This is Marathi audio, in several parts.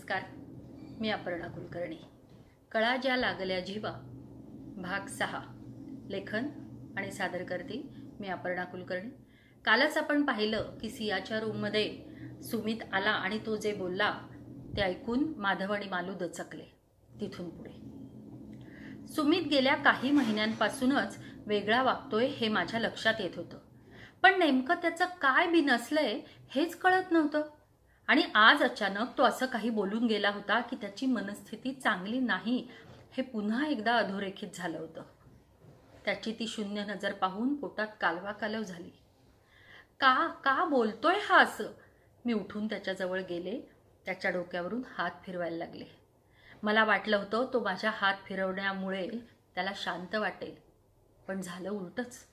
नमस्कार. मी अपर्णा कुलकर्णी. कळा ज्या लागल्या जीवा भाग 6 लेखन आणि सादर करते मी अपर्णा कुलकर्णी. कालच आपण पाहिलं की सियाच्या रूममध्ये सुमित आला आणि तो जे बोलला ते ऐकून माधव आणि मालू दचकले. तिथून पुढे सुमित गेल्या काही महिन्यांपासूनच वेगळा वागतोय हे माझ्या लक्षात येत होतं, पण नेमकं त्याचं काय बिनसलंय हेच कळत नव्हतं. आणि आज अचानक तो असं काही बोलून गेला होता की त्याची मनस्थिती चांगली नाही हे पुन्हा एकदा अधोरेखित झालं होतं. त्याची ती शून्य नजर पाहून पोटात कालवा कालव झाली. का बोलतोय हा असं? मी उठून त्याच्याजवळ गेले. त्याच्या डोक्यावरून हात फिरवायला लागले. मला वाटलं होतं तो माझ्या हात फिरवण्यामुळे त्याला शांत वाटेल, पण झालं उलटच.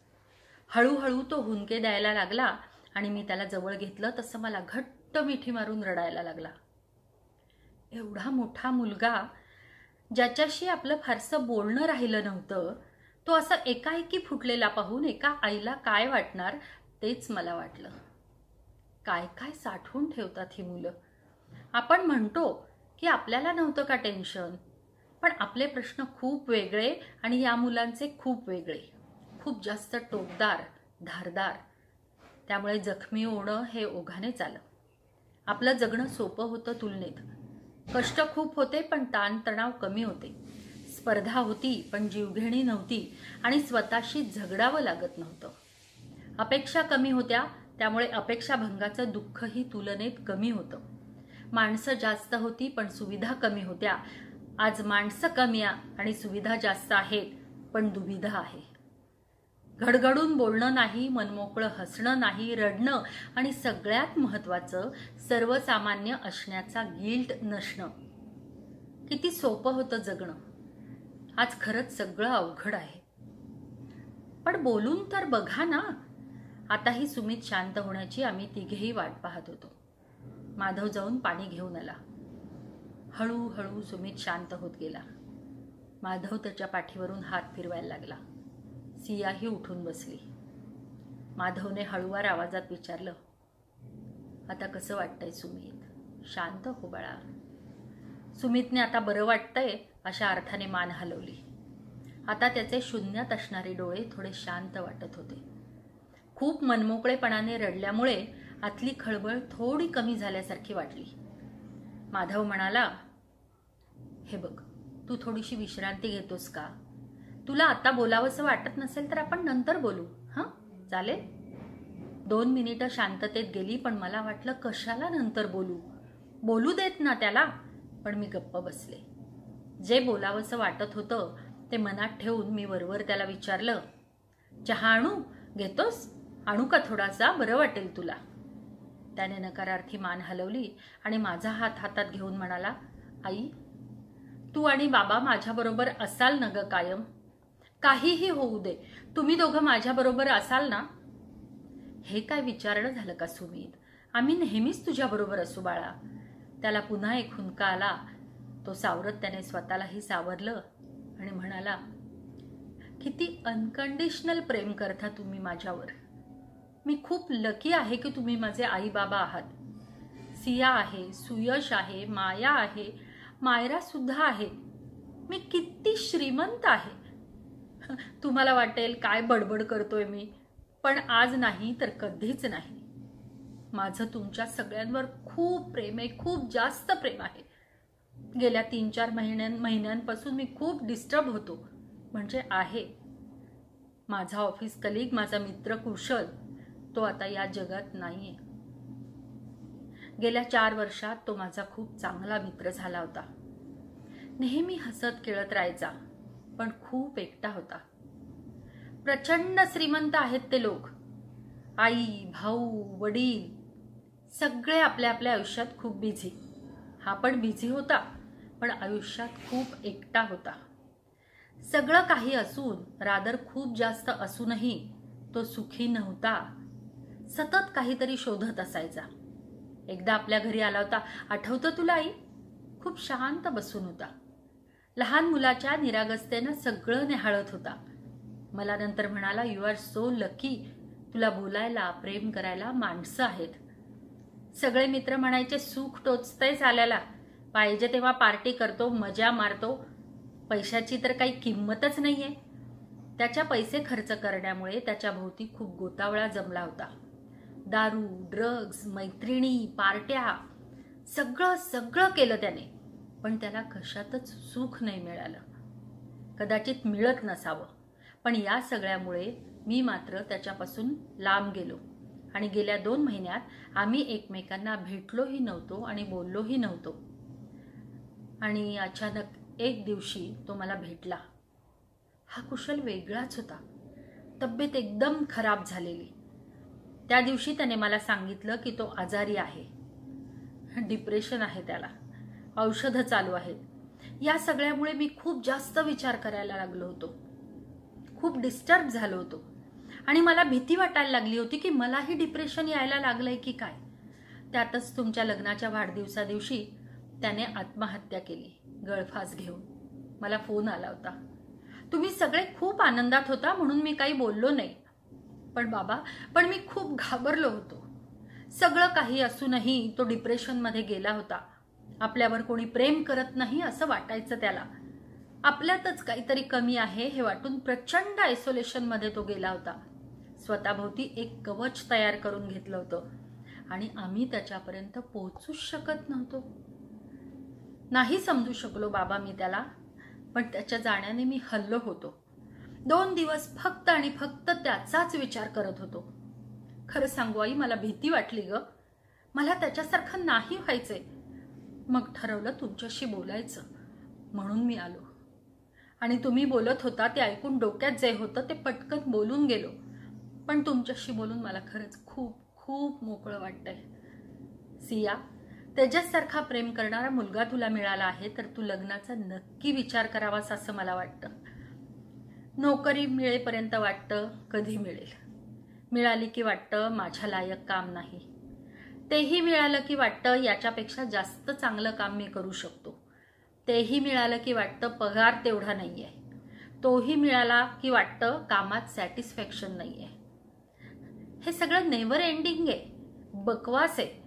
हळूहळू तो हुंदके द्यायला लागला आणि मी त्याला जवळ घेतलं तसं मला घट्ट मिठी मारून रडायला लागला. एवढा मोठा मुलगा ज्याच्याशी आपलं फारसं बोलणं राहिलं नव्हतं, तो असं एकाएकी फुटलेला पाहून एका आईला काय वाटणार तेच मला वाटलं. काय काय साठवून ठेवतात ही मुलं. आपण म्हणतो की आपल्याला नव्हतं का टेन्शन, पण आपले प्रश्न खूप वेगळे आणि या मुलांचे खूप वेगळे, खूप जास्त टोकदार, धारदार. त्यामुळे जखमी होणं हे ओघानेच आलं. आपलं जगणं सोपं होतं तुलनेत. कष्ट खूप होते पण ताणतणाव कमी होते. स्पर्धा होती पण जीवघेणी नव्हती आणि स्वतःशी झगडावं लागत नव्हतं. अपेक्षा कमी होत्या त्यामुळे अपेक्षाभंगाचं दुःखही तुलनेत कमी होतं. माणसं जास्त होती पण सुविधा कमी होत्या. आज माणसं कमी आणि सुविधा जास्त आहेत पण दुविधा आहे. घडघडून बोलणं नाही, मनमोकळं हसणं नाही, रडणं आणि सगळ्यात महत्त्वाचं सर्वसामान्य असण्याचा गिल्ट नसणं. किती सोपं होतं जगणं. आज खरंच सगळं अवघड आहे. पण बोलून तर बघा ना. आताही सुमित शांत होण्याची आम्ही तिघेही वाट पाहत होतो. माधव जाऊन पाणी घेऊन आला. हळूहळू सुमित शांत होत गेला. माधव त्याच्या पाठीवरून हात फिरवायला लागला. सियाही उठून बसली. माधवने हळूवार आवाजात विचारलं, आता कसं वाटतंय सुमित? शांत हो बाळा. सुमितने आता बरं वाटतंय अशा अर्थाने मान हलवली. आता त्याचे शून्यात असणारे डोळे थोडे शांत वाटत होते. खूप मनमोकळेपणाने रडल्यामुळे आतली खळबळ थोडी कमी झाल्यासारखी वाटली. माधव म्हणाला, हे बघ, तू थोडीशी विश्रांती घेतोस का? तुला आता बोलावंसं वाटत नसेल तर आपण नंतर बोलू. हां, चालेल? 2 मिनिटं शांततेत गेली पण मला वाटलं कशाला नंतर बोलू देत ना त्याला. पण मी गप्प बसले. जे बोलावंसं वाटत होतं ते मनात ठेवून मी वरवर त्याला विचारलं, चहा आणू? घेतोस? आणू का थोडासा? बरं वाटेल तुला. त्याने नकारार्थी मान हलवली आणि माझा हात हातात घेऊन म्हणाला, आई, तू आणि बाबा माझ्याबरोबर असाल ना ग कायम? काहीही होऊ दे, तुम्ही दोघं माझ्याबरोबर असाल ना? हे काय विचारणं झालं का सुमित? आम्ही नेहमीच तुझ्याबरोबर असू बाळा. त्याला पुन्हा एक हुंदका आला. तो सावरत त्याने स्वतःलाही सावरलं आणि म्हणाला, किती अनकंडिशनल प्रेम करता तुम्ही माझ्यावर. मी खूप लकी आहे की तुम्ही माझे आई बाबा आहात. सिया आहे, सुयश आहे, माया आहे, मायरा सुद्धा आहे. मी किती श्रीमंत आहे. तुम्हाला वाटेल काय बडबड करतोय मी, पण आज नाही तर कधीच नाही. माझं तुमच्या सगळ्यांवर खूप प्रेम आहे, खूप जास्त प्रेम आहे. गेल्या 3-4 महिन्यांपासून मी खूप डिस्टर्ब होतो, म्हणजे आहे. माझा ऑफिस कलीग, माझा मित्र कुशल, तो आता या जगात नाहीये. गेल्या 4 वर्षात तो माझा खूप चांगला मित्र झाला होता. नेहमी हसत खेळत राहायचा, पण खूप एकटा होता. प्रचंड श्रीमंत आहेत ते लोक. आई, भाऊ, वडील सगळे आपल्या आपल्या आयुष्यात खूप बिझी. हा पण बिझी होता, पण आयुष्यात खूप एकटा होता. सगळं काही असून, रादर खूप जास्त असूनही तो सुखी नव्हता. सतत काहीतरी शोधत असायचा. एकदा आपल्या घरी आला होता, आठवतं तुला आई? खूप शांत बसून होता. लहान मुलाच्या निरागसतेनं सगळं निहाळत होता. मला नंतर म्हणाला, यू आर सो लकी. तुला बोलायला, प्रेम करायला माणसं आहेत. सगळे मित्र म्हणायचे, सुख टोचतंय चाल्याला. पाहिजे तेव्हा पार्टी करतो, मजा मारतो, पैशाची तर काही किंमतच नाहीये. त्याच्या पैसे खर्च करण्यामुळे त्याच्या भोवती खूप गोतावळा जमला होता. दारू, ड्रग्ज, मैत्रिणी, पार्ट्या, सगळं सगळं केलं त्याने, पण त्याला कशातच सुख नाही मिळालं. कदाचित मिळत नसावं, पण या सगळ्यामुळे मी मात्र त्याच्यापासून लांब गेलो आणि गेल्या 2 महिन्यात आम्ही एकमेकांना भेटलोही नव्हतो आणि बोललोही नव्हतो. आणि अचानक एक दिवशी तो मला भेटला. हा कुशल वेगळाच होता. तब्येत एकदम खराब झालेली. त्या दिवशी त्याने मला सांगितलं की तो आजारी आहे, डिप्रेशन आहे, त्याला औषधं चालू आहेत. या सगळ्यामुळे मी खूप जास्त विचार करायला लागलो होतो, खूप डिस्टर्ब झालो होतो आणि मला भीती वाटायला लागली होती की मलाही डिप्रेशन यायला लागलंय की काय. त्यातच तुमच्या लग्नाच्या वाढदिवसा दिवशी त्याने आत्महत्या केली, गळफास घेऊन. मला फोन आला होता. तुम्ही सगळे खूप आनंदात होता म्हणून मी काही बोललो नाही. पण मी खूप घाबरलो होतो. सगळं काही असूनही तो डिप्रेशनमध्ये गेला होता. आपल्यावर कोणी प्रेम करत नाही असं वाटायचं त्याला. आपल्यातच काहीतरी कमी आहे हे वाटून प्रचंड आयसोलेशनमध्ये तो गेला होता. स्वतःभोवती एक कवच तयार करून घेतलं होतं आणि आम्ही त्याच्यापर्यंत पोहोचूच शकत नव्हतो. नाही समजू शकलो बाबा मी त्याला, पण त्याच्या जाण्याने मी हल्लो होतो. 2 दिवस फक्त आणि फक्त त्याचाच विचार करत होतो. खरं सांगू आई, मला भीती वाटली ग. मला त्याच्यासारखं नाही व्हायचंय. मग ठरवलं तुमच्याशी बोलायचं, म्हणून मी आलो. आणि तुम्ही बोलत होता ते ऐकून डोक्यात जे होतं ते पटकन बोलून गेलो. पण तुमच्याशी बोलून मला खरंच खूप खूप मोकळं वाटतंय. सिया, तेजससारखा प्रेम करणारा मुलगा तुला मिळाला आहे तर तू लग्नाचा नक्की विचार करावास असं मला वाटतं. नोकरी मिळेपर्यंत वाटतं कधी मिळेल, मिळाली की वाटतं माझ्या लायक काम नाही, तेही मिळालं की वाटतं याच्यापेक्षा जास्त चांगलं काम मी करू शकतो, तेही मिळालं की वाटतं पगार तेवढा नाहीये, तोही मिळाला की वाटतं कामात सॅटिस्फॅक्शन नाहीये. हे सगळं नेव्हर एंडिंग आहे, बकवास आहे.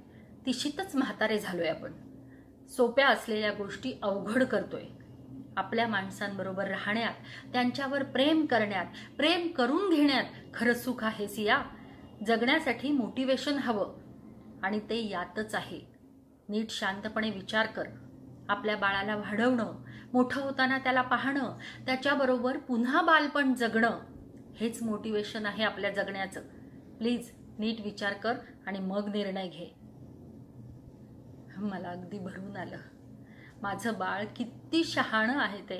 तिशीतच म्हातारे झालोय आपण. सोप्या असलेल्या गोष्टी अवघड करतोय. आपल्या माणसांबरोबर राहण्यात, त्यांच्यावर प्रेम करण्यात, प्रेम करून घेण्यात खरं सुख आहे सिया. जगण्यासाठी मोटिवेशन हवं आणि ते यातच आहे. नीट शांतपणे विचार कर. आपल्या बाळाला वाढवणं, मोठं होताना त्याला पाहणं, त्याच्याबरोबर पुन्हा बालपण जगणं, हेच मोटिवेशन आहे आपल्या जगण्याचं. प्लीज नीट विचार कर आणि मग निर्णय घे. मला अगदी भरून आलं. माझं बाळ किती शहाणं आहे ते.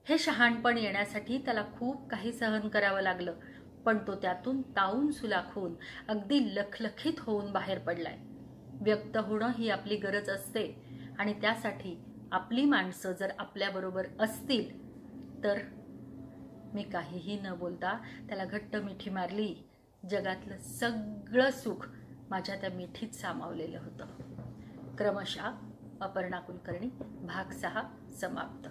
हे शहाणपण येण्यासाठी त्याला खूप काही सहन करावं लागलं, पण तो त्यातून तावून सुलाखून अगदी लखलखीत होऊन बाहेर पडलाय. व्यक्त होणं ही आपली गरज असते आणि त्यासाठी आपली माणसं जर आपल्याबरोबर असतील तर. मी काहीही न बोलता त्याला घट्ट मिठी मारली. जगातलं सगळं सुख माझ्या त्या मिठीत सामावलेलं होतं. क्रमशः अपर्णा कुलकर्णी, भाग 6 समाप्त.